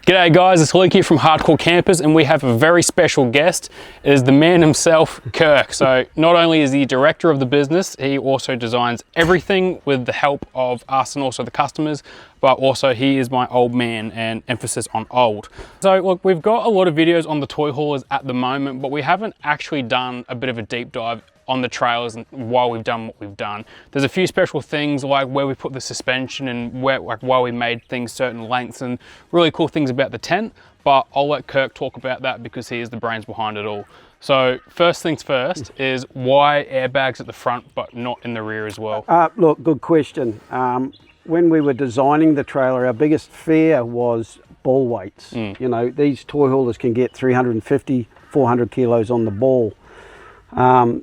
G'day guys, it's Luke here from Hardkorr Campers, and we have a very special guest. It is the man himself, Kirk. So not only is he director of the business, he also designs everything with the help of us and also the customers, but also he is my old man, and emphasis on old. So look, we've got a lot of videos on the toy haulers at the moment, but we haven't actually done a bit of a deep dive on the trailers and why we've done what we've done. There's a few special things like where we put the suspension and where, like why we made things certain lengths and really cool things about the tent, but I'll let Kirk talk about that because he is the brains behind it all. So first things first is why airbags at the front but not in the rear as well? Look, good question. When we were designing the trailer, our biggest fear was ball weights. You know, these toy haulers can get 350, 400 kilos on the ball.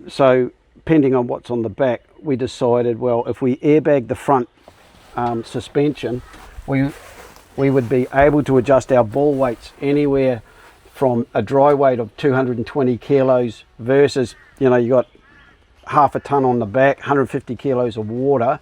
So depending on what's on the back, we decided, well, if we airbag the front suspension, we would be able to adjust our ball weights anywhere from a dry weight of 220 kilos versus, you know, you got half a ton on the back, 150 kilos of water,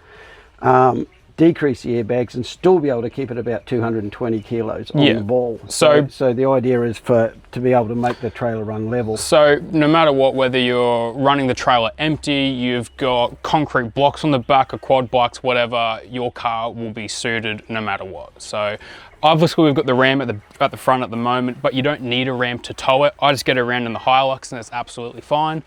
decrease the airbags and still be able to keep it about 220 kilos on the ball. So the idea is to be able to make the trailer run level. So no matter what, whether you're running the trailer empty, you've got concrete blocks on the back or quad bikes, whatever, your car will be suited no matter what. So obviously we've got the ramp at the front at the moment, but you don't need a ramp to tow it. I just get around in the Hilux and it's absolutely fine.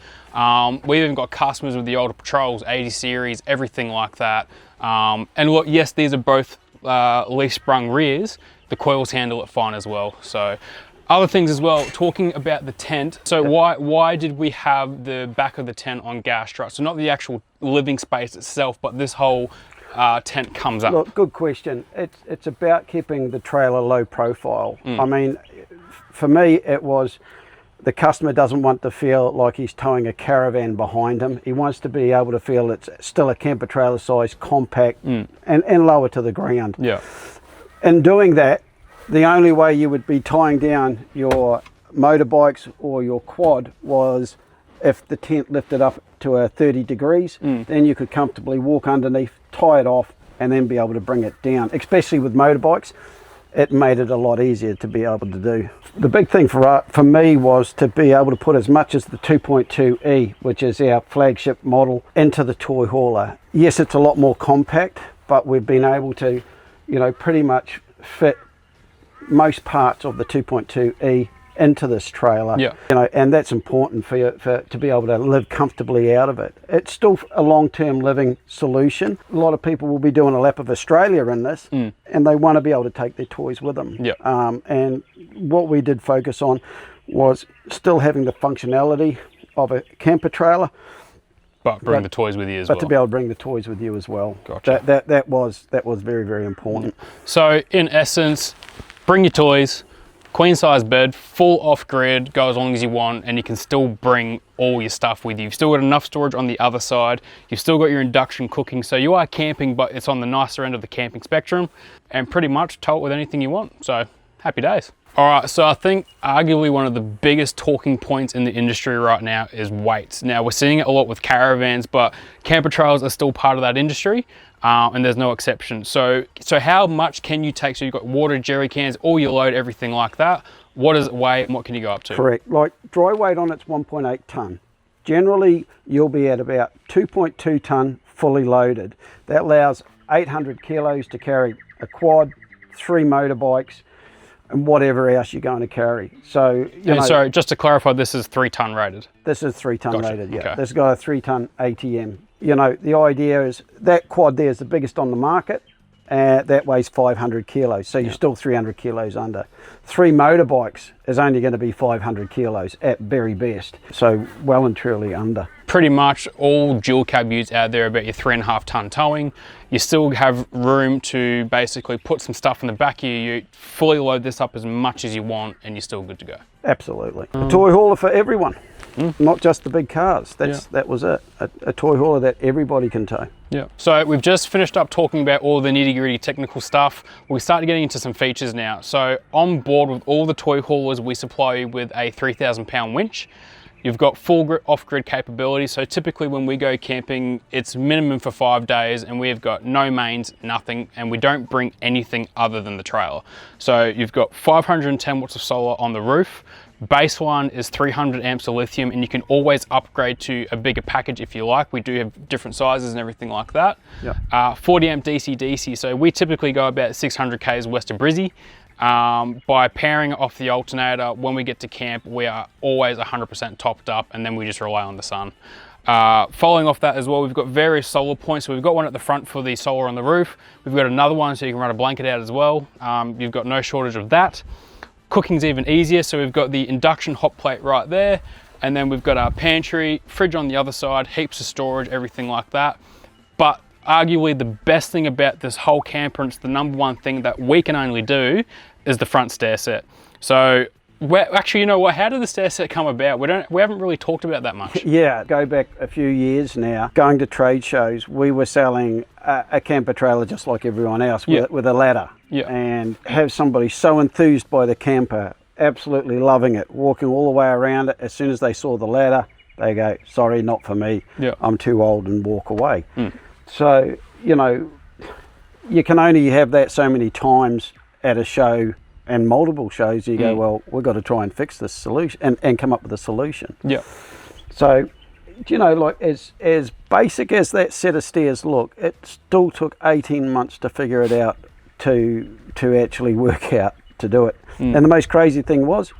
We've even got customers with the older Patrols, 80 series, everything like that. And look, yes, these are both leaf sprung rears. The coils handle it fine as well. So other things as well, talking about the tent. So why did we have the back of the tent on gas struts? So not the actual living space itself, but this whole tent comes up. Look, good question. It's about keeping the trailer low profile. I mean, for me, it was the customer doesn't want to feel like he's towing a caravan behind him. He wants to be able to feel it's still a camper trailer size, compact, and lower to the ground. Yeah. In doing that, the only way you would be tying down your motorbikes or your quad was if the tent lifted up to 30 degrees, then you could comfortably walk underneath, tie it off, and then be able to bring it down. Especially with motorbikes, it made it a lot easier to be able to do. The big thing for me was to be able to put as much as the 2.2E, which is our flagship model, into the toy hauler. Yes, it's a lot more compact, but we've been able to, you know, pretty much fit most parts of the 2.2E into this trailer. You know, and that's important for you to be able to live comfortably out of it. It's still a long-term living solution. A lot of people will be doing a lap of Australia in this, and they want to be able to take their toys with them. And what we did focus on was still having the functionality of a camper trailer, but bring the toys with you as well. But to be able to bring the toys with you as well. Gotcha. That was very, very important. So in essence, bring your toys. Queen size bed, full off grid, go as long as you want, and you can still bring all your stuff with you. You've still got enough storage on the other side. You've still got your induction cooking. So you are camping, but it's on the nicer end of the camping spectrum, and pretty much tow it with anything you want. So happy days. All right, so I think arguably one of the biggest talking points in the industry right now is weights. Now we're seeing it a lot with caravans, but camper trailers are still part of that industry. And there's no exception. So how much can you take? So you've got water, jerry cans, all your load, everything like that. What does it weigh and what can you go up to? Correct. Like dry weight on it's 1.8 ton. Generally, you'll be at about 2.2 ton fully loaded. That allows 800 kilos to carry a quad, 3 motorbikes, and whatever else you're going to carry. So, sorry, just to clarify, this is 3 ton rated. This is 3 ton rated, yeah. Okay. This has got a 3 ton ATM. You know, the idea is that quad there is the biggest on the market. That weighs 500 kilos, so you're still 300 kilos under. 3 motorbikes is only going to be 500 kilos at very best, so well and truly under. Pretty much all dual cab utes out there about your 3.5 ton towing. You still have room to basically put some stuff in the back of your ute, fully load this up as much as you want, and you're still good to go. Absolutely. A toy hauler for everyone. Not just the big cars. That was it. A toy hauler that everybody can tow. Yeah. So we've just finished up talking about all the nitty-gritty technical stuff. We started getting into some features now. So on board with all the toy haulers, we supply you with a 3,000 pound winch. You've got full off-grid capability, so typically when we go camping, it's minimum for 5 days, and we've got no mains, nothing, and we don't bring anything other than the trailer. So you've got 510 watts of solar on the roof. Base one is 300 amps of lithium, and you can always upgrade to a bigger package if you like. We do have different sizes and everything like that. Yeah. 40 amp DC, so we typically go about 600 k's west of Brizzy. By pairing off the alternator, when we get to camp, we are always 100% topped up, and then we just rely on the sun. Following off that as well, we've got various solar points. So we've got one at the front for the solar on the roof. We've got another one so you can run a blanket out as well. You've got no shortage of that. Cooking's even easier, so we've got the induction hot plate right there, and then we've got our pantry, fridge on the other side, heaps of storage, everything like that. But arguably the best thing about this whole camper, and it's the number one thing that we can only do, is the front stair set. So actually, you know what, how did the stair set come about? We haven't really talked about that much. Yeah, go back a few years now, going to trade shows, we were selling a camper trailer just like everyone else with a ladder. Yeah. And have somebody so enthused by the camper, absolutely loving it, walking all the way around it. As soon as they saw the ladder, they go, sorry, not for me. Yeah. I'm too old, and walk away. So, you know, you can only have that so many times at a show, and multiple shows. You go, well, we've got to try and fix this solution and come up with a solution. Yeah. So, you know, like as basic as that set of stairs look, it still took 18 months to figure it out, to actually work out to do it. And the most crazy thing was,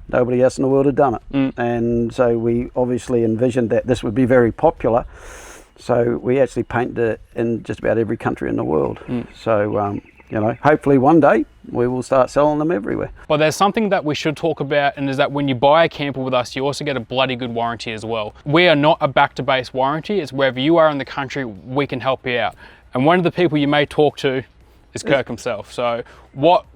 nobody else in the world had done it. And so we obviously envisioned that this would be very popular. So we actually painted it in just about every country in the world. So, you know, hopefully one day we will start selling them everywhere. But there's something that we should talk about, and is that when you buy a camper with us, you also get a bloody good warranty as well. We are not a back to base warranty. It's wherever you are in the country, we can help you out. And one of the people you may talk to is Kirk himself. So what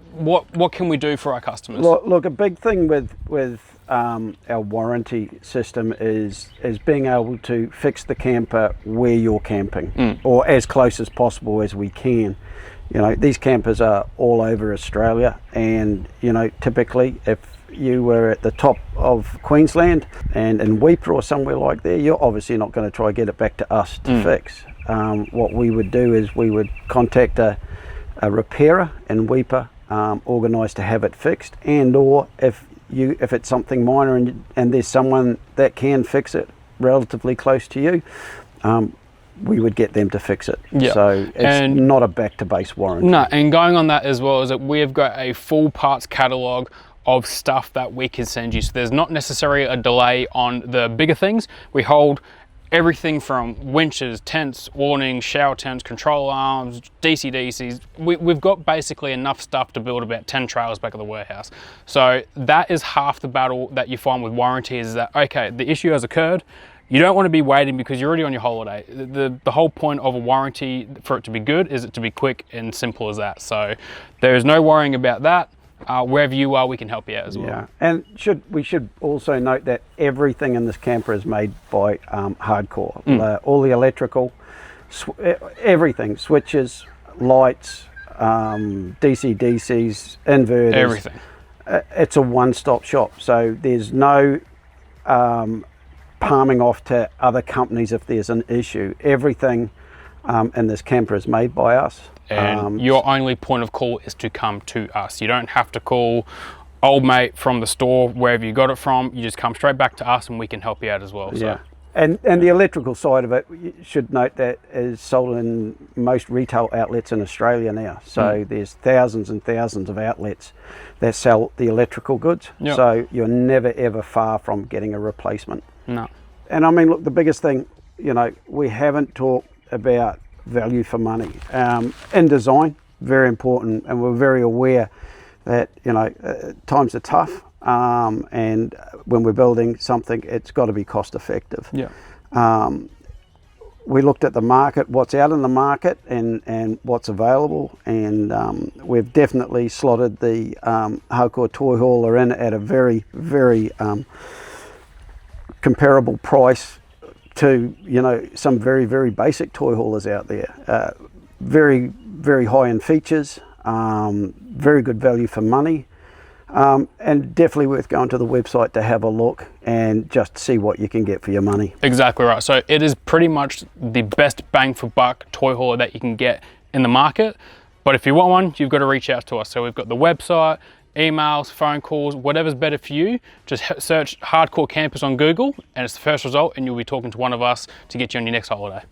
can we do for our customers? Look, a big thing with our warranty system is being able to fix the camper where you're camping, or as close as possible as we can. You know, these campers are all over Australia, and you know, typically if you were at the top of Queensland and in Weipa or somewhere like there, you're obviously not going to try and get it back to us to fix. What we would do is we would contact a repairer in Weipa, organised to have it fixed, and or if it's something minor and there's someone that can fix it relatively close to you, we would get them to fix it. So it's not a back to base warranty. No, and going on that as well is that we've got a full parts catalogue of stuff that we can send you. So there's not necessarily a delay on the bigger things. We hold everything from winches, tents, awnings, shower tents, control arms, DCs. We've got basically enough stuff to build about 10 trailers back at the warehouse. So that is half the battle that you find with warranty, is that, okay, the issue has occurred. You don't want to be waiting because you're already on your holiday. The whole point of a warranty, for it to be good, is it to be quick and simple as that. So there is no worrying about that. Wherever you are, we can help you out as well. Yeah, and we should also note that everything in this camper is made by Hardkorr. All the electrical, everything, switches, lights, DCs, inverters. Everything. It's a one-stop shop. So there's no palming off to other companies if there's an issue. Everything in this camper is made by us. And your only point of call is to come to us. You don't have to call old mate from the store, wherever you got it from. You just come straight back to us and we can help you out as well. So. Yeah. And the electrical side of it, you should note that is sold in most retail outlets in Australia now. So there's thousands and thousands of outlets that sell the electrical goods. Yep. So you're never ever far from getting a replacement. No. And I mean, look, the biggest thing, you know, we haven't talked about value for money. In design, very important, and we're very aware that, you know, times are tough, and when we're building something, it's got to be cost effective. Yeah. We looked at the market, what's out in the market, and what's available, and we've definitely slotted the Hardkorr Toy Hauler in at a very, very comparable price to, you know, some very, very basic toy haulers out there. Very, very high in features, very good value for money. And definitely worth going to the website to have a look and just see what you can get for your money. Exactly right. So it is pretty much the best bang for buck toy hauler that you can get in the market. But if you want one, you've got to reach out to us. So we've got the website, emails, phone calls, whatever's better for you. Just search Hardkorr Campers on Google and it's the first result, and you'll be talking to one of us to get you on your next holiday.